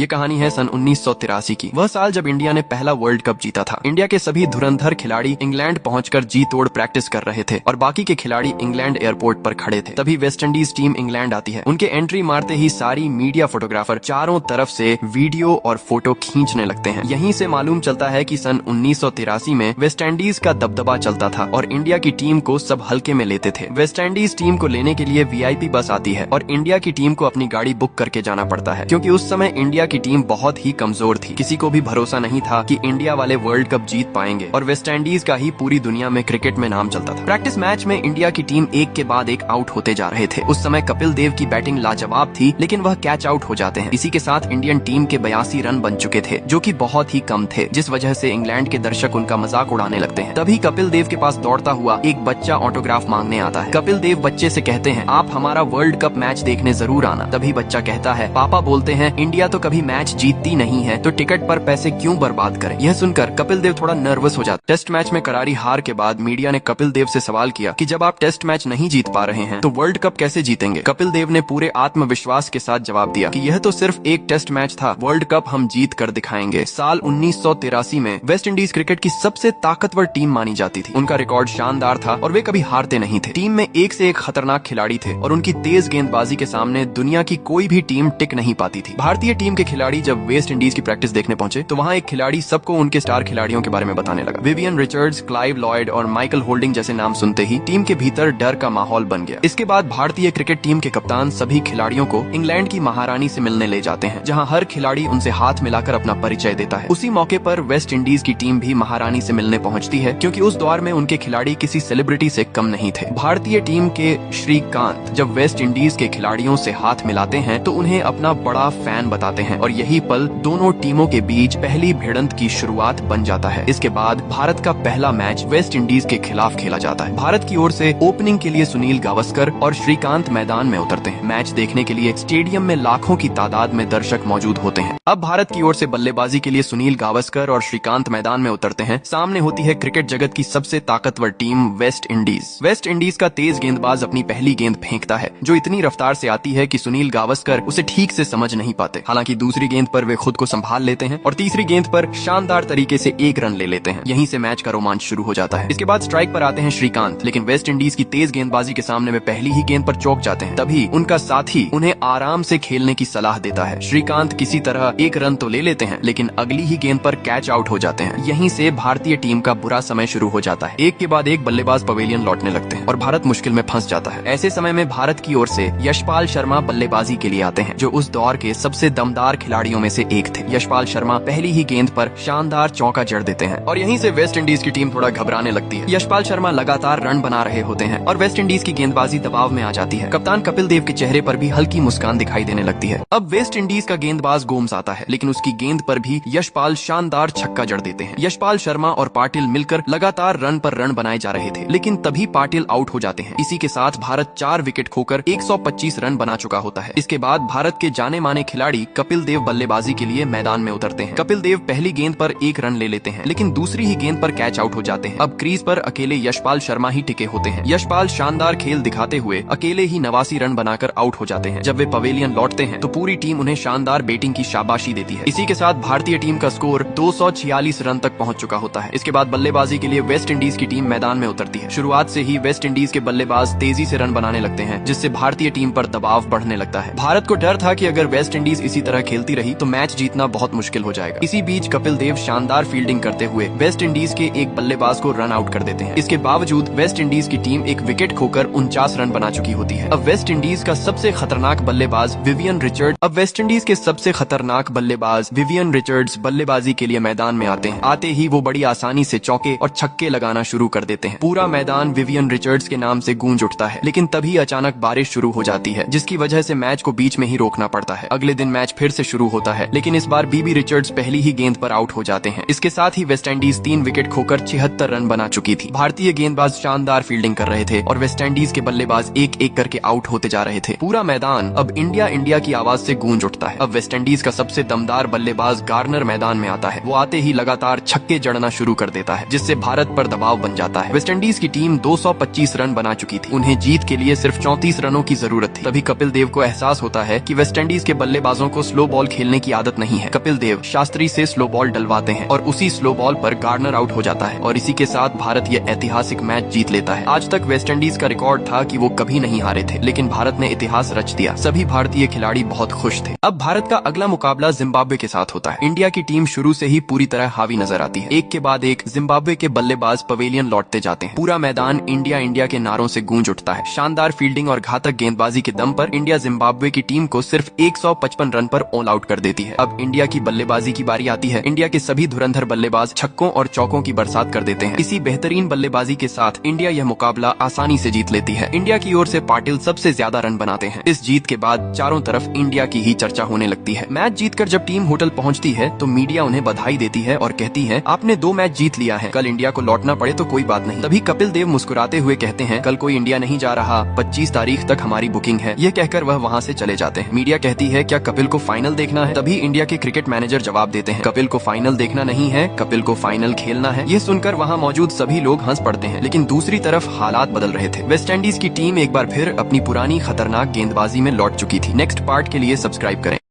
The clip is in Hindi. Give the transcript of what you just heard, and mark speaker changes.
Speaker 1: ये कहानी है सन 1983 की। वह साल जब इंडिया ने पहला वर्ल्ड कप जीता था। इंडिया के सभी धुरंधर खिलाड़ी इंग्लैंड पहुंचकर जी तोड़ प्रैक्टिस कर रहे थे और बाकी के खिलाड़ी इंग्लैंड एयरपोर्ट पर खड़े थे। तभी वेस्ट इंडीज टीम इंग्लैंड आती है। उनके एंट्री मारते ही सारी मीडिया फोटोग्राफर चारों तरफ से वीडियो और फोटो खींचने लगते हैं। यहीं से मालूम चलता है कि सन 1983 में वेस्ट इंडीज का दबदबा चलता था और इंडिया की टीम को सब हल्के में लेते थे। वेस्ट इंडीज टीम को लेने के लिए वीआईपी बस आती है और इंडिया की टीम को अपनी गाड़ी बुक करके जाना पड़ता है, क्योंकि उस समय इंडिया की टीम बहुत ही कमजोर थी। किसी को भी भरोसा नहीं था कि इंडिया वाले वर्ल्ड कप जीत पाएंगे और वेस्ट इंडीज का ही पूरी दुनिया में क्रिकेट में नाम चलता था। प्रैक्टिस मैच में इंडिया की टीम एक के बाद एक आउट होते जा रहे थे। उस समय कपिल देव की बैटिंग लाजवाब थी, लेकिन वह कैच आउट हो जाते हैं। इसी के साथ इंडियन टीम के 82 रन बन चुके थे, जो कि बहुत ही कम थे, जिस वजह से इंग्लैंड के दर्शक उनका मजाक उड़ाने लगते हैं। तभी कपिल देव के पास दौड़ता हुआ एक बच्चा ऑटोग्राफ मांगने आता है। कपिल देव बच्चे से कहते हैं, आप हमारा वर्ल्ड कप मैच देखने जरूर आना। तभी बच्चा कहता है, पापा बोलते हैं इंडिया तो कभी मैच जीतती नहीं है, तो टिकट पर पैसे क्यों बर्बाद करें। यह सुनकर कपिल देव थोड़ा नर्वस हो जाता। टेस्ट मैच में करारी हार के बाद मीडिया ने कपिल देव से सवाल किया कि जब आप टेस्ट मैच नहीं जीत पा रहे हैं तो वर्ल्ड कप कैसे जीतेंगे। कपिल देव ने पूरे आत्मविश्वास के साथ जवाब दिया कि यह तो सिर्फ एक टेस्ट मैच था, वर्ल्ड कप हम जीत कर दिखाएंगे। साल 1983 में वेस्ट इंडीज क्रिकेट की सबसे ताकतवर टीम मानी जाती थी। उनका रिकॉर्ड शानदार था और वे कभी हारते नहीं थे। टीम में एक से एक खतरनाक खिलाड़ी थे और उनकी तेज गेंदबाजी के सामने दुनिया की कोई भी टीम टिक नहीं पाती थी। भारतीय टीम के खिलाड़ी जब वेस्ट इंडीज की प्रैक्टिस देखने पहुंचे तो वहां एक खिलाड़ी सबको उनके स्टार खिलाड़ियों के बारे में बताने लगा। विवियन रिचर्ड्स, क्लाइव लॉयड और माइकल होल्डिंग जैसे नाम सुनते ही टीम के भीतर डर का माहौल बन गया। इसके बाद भारतीय क्रिकेट टीम के कप्तान सभी खिलाड़ियों को इंग्लैंड की महारानी से मिलने ले जाते हैं, जहां हर खिलाड़ी उनसे हाथ मिलाकर अपना परिचय देता है। उसी मौके पर वेस्ट इंडीज की टीम भी महारानी से मिलने पहुंचती है, क्योंकि उस दौर में उनके खिलाड़ी किसी सेलिब्रिटी से कम नहीं थे। भारतीय टीम के श्रीकांत जब वेस्ट इंडीज के खिलाड़ियों से हाथ मिलाते हैं तो उन्हें अपना बड़ा फैन बताते हैं और यही पल दोनों टीमों के बीच पहली भिड़ंत की शुरुआत बन जाता है। इसके बाद भारत का पहला मैच वेस्ट इंडीज के खिलाफ खेला जाता है। भारत की ओर से ओपनिंग के लिए सुनील गावस्कर और श्रीकांत मैदान में उतरते हैं। मैच देखने के लिए स्टेडियम में लाखों की तादाद में दर्शक मौजूद होते हैं। अब भारत की ओर से बल्लेबाजी के लिए सुनील गावस्कर और श्रीकांत मैदान में उतरते हैं। सामने होती है क्रिकेट जगत की सबसे ताकतवर team West Indies. West Indies का तेज गेंदबाज अपनी पहली गेंद फेंकता है, जो इतनी रफ्तार से आती है कि सुनील गावस्कर उसे ठीक से समझ नहीं पाते। हालांकि दूसरी गेंद पर वे खुद को संभाल लेते हैं और तीसरी गेंद पर शानदार तरीके से एक रन ले लेते हैं। यहीं से मैच का रोमांच शुरू हो जाता है। इसके बाद स्ट्राइक पर आते हैं श्रीकांत, लेकिन वेस्ट इंडीज की तेज गेंदबाजी के सामने वे पहली ही गेंद पर चौंक जाते हैं। तभी उनका साथी उन्हें आराम से खेलने की सलाह देता है। श्रीकांत किसी तरह एक रन तो ले लेते हैं, लेकिन अगली ही गेंद पर कैच आउट हो जाते हैं। यहीं से भारतीय टीम का बुरा समय शुरू हो जाता है। एक के बाद एक बल्लेबाज पवेलियन लौटने लगते हैं और भारत मुश्किल में फंस जाता है। ऐसे समय में भारत की ओर से यशपाल शर्मा बल्लेबाजी के लिए आते हैं, जो उस दौर के सबसे दमदार खिलाड़ियों में से एक थे। यशपाल शर्मा पहली ही गेंद पर शानदार चौका जड़ देते हैं और यहीं से वेस्ट इंडीज की टीम थोड़ा घबराने लगती है। यशपाल शर्मा लगातार रन बना रहे होते हैं और वेस्ट इंडीज की गेंदबाजी दबाव में आ जाती है। कप्तान कपिल देव के चेहरे पर भी हल्की मुस्कान दिखाई देने लगती है। अब वेस्ट इंडीज का गेंदबाज गोम्स आता है, लेकिन उसकी गेंद पर भी यशपाल शानदार छक्का जड़ देते हैं। यशपाल शर्मा और पाटिल मिलकर लगातार रन पर रन बनाए जा रहे थे, लेकिन तभी पाटिल आउट हो जाते हैं। इसी के साथ भारत 4 विकेट खोकर 125 रन बना चुका होता है। इसके बाद भारत के जाने माने खिलाड़ी कपिल देव बल्लेबाजी के लिए मैदान में उतरते हैं। कपिल देव पहली गेंद पर एक रन ले लेते हैं, लेकिन दूसरी ही गेंद पर कैच आउट हो जाते हैं। अब क्रीज पर अकेले यशपाल शर्मा ही टिके होते हैं। यशपाल शानदार खेल दिखाते हुए अकेले ही 89 रन बनाकर आउट हो जाते हैं। जब वे पवेलियन लौटते हैं तो पूरी टीम उन्हें शानदार बैटिंग की शाबाशी देती है। इसी के साथ भारतीय टीम का स्कोर 246 रन तक पहुंच चुका होता है। इसके बाद बल्लेबाजी के लिए वेस्ट इंडीज की टीम मैदान में उतरती है। शुरुआत से ही वेस्ट इंडीज के बल्लेबाज तेजी से रन बनाने लगते हैं, जिससे भारतीय टीम पर दबाव बढ़ने लगता है। भारत को डर था कि अगर वेस्ट इंडीज इसी तरह खेलती रही तो मैच जीतना बहुत मुश्किल हो जाएगा। इसी बीच कपिल देव शानदार फील्डिंग करते हुए वेस्ट इंडीज के एक बल्लेबाज को रन आउट कर देते हैं। इसके बावजूद वेस्ट इंडीज की टीम एक विकेट खोकर 49 रन बना चुकी होती है। अब वेस्ट इंडीज का सबसे खतरनाक बल्लेबाज विवियन रिचर्ड्स बल्लेबाजी के लिए मैदान में आते हैं। आते ही वो बड़ी आसानी से चौके और छक्के लगाना शुरू कर देते हैं। पूरा मैदान विवियन रिचर्ड्स के नाम से गूंज उठता है, लेकिन तभी अचानक बारिश शुरू हो जाती है, जिसकी वजह से मैच को बीच में ही रोकना पड़ता है। अगले दिन मैच फिर से शुरू होता है, लेकिन इस बार बीबी रिचर्ड्स पहली ही गेंद पर आउट हो जाते हैं। इसके साथ ही वेस्ट इंडीज 3 विकेट खोकर 76 रन बना चुकी थी। भारतीय गेंदबाज शानदार फील्डिंग कर रहे थे और वेस्ट इंडीज के बल्लेबाज एक एक करके आउट होते जा रहे थे। पूरा मैदान अब इंडिया इंडिया की आवाज से गूंज उठता है। अब वेस्ट इंडीज का सबसे दमदार बल्लेबाज गार्नर मैदान में आता है। वो आते ही लगातार छक्के जड़ना शुरू कर देता है, जिससे भारत पर दबाव बन जाता है। वेस्ट इंडीज की टीम 225 रन बना चुकी थी। उन्हें जीत के लिए सिर्फ 34 रनों की जरूरत थी। तभी कपिल देव को एहसास होता है कि वेस्ट इंडीज के बल्लेबाजों को स्लो बॉल खेलने की आदत नहीं है। कपिल देव शास्त्री से स्लो बॉल डलवाते हैं और उसी स्लो बॉल पर गार्डनर आउट हो जाता है और इसी के साथ भारत ये ऐतिहासिक मैच जीत लेता है। आज तक वेस्टइंडीज का रिकॉर्ड था कि वो कभी नहीं हारे थे, लेकिन भारत ने इतिहास रच दिया। सभी भारतीय खिलाड़ी बहुत खुश थे। अब भारत का अगला मुकाबला जिम्बाब्वे के साथ होता है। इंडिया की टीम शुरू से ही पूरी तरह हावी नजर आती है। एक के बाद एक जिम्बाब्वे के बल्लेबाज पवेलियन लौटते जाते हैं। पूरा मैदान इंडिया इंडिया के नारों से गूंज उठता है। शानदार फील्डिंग और घातक गेंदबाजी के दम पर इंडिया जिम्बाब्वे की टीम को सिर्फ 155 रन पर ऑल आउट कर देती है। अब इंडिया की बल्लेबाजी की बारी आती है। इंडिया के सभी धुरंधर बल्लेबाज छक्कों और चौकों की बरसात कर देते हैं। इसी बेहतरीन बल्लेबाजी के साथ इंडिया यह मुकाबला आसानी से जीत लेती है। इंडिया की ओर से पाटिल सबसे ज्यादा रन बनाते हैं। इस जीत के बाद चारों तरफ इंडिया की ही चर्चा होने लगती है। मैच जीतकर जब टीम होटल पहुंचती है तो मीडिया उन्हें बधाई देती है और कहती है, आपने 2 मैच जीत लिया है, कल इंडिया को लौटना पड़े तो कोई बात नहीं। तभी कपिल देव मुस्कुराते हुए कहते हैं, कल कोई इंडिया नहीं जा रहा, 25 तारीख तक हमारी बुकिंग है। ये कहकर वह वहाँ से चले जाते हैं। मीडिया कहती है, क्या कपिल को फाइनल देखना है? तभी इंडिया के क्रिकेट मैनेजर जवाब देते हैं, कपिल को फाइनल देखना नहीं है, कपिल को फाइनल खेलना है। ये सुनकर वहाँ मौजूद सभी लोग हंस पड़ते हैं, लेकिन दूसरी तरफ हालात बदल रहे थे। वेस्टइंडीज की टीम एक बार फिर अपनी पुरानी खतरनाक गेंदबाजी में लौट चुकी थी। नेक्स्ट पार्ट के लिए सब्सक्राइब करें।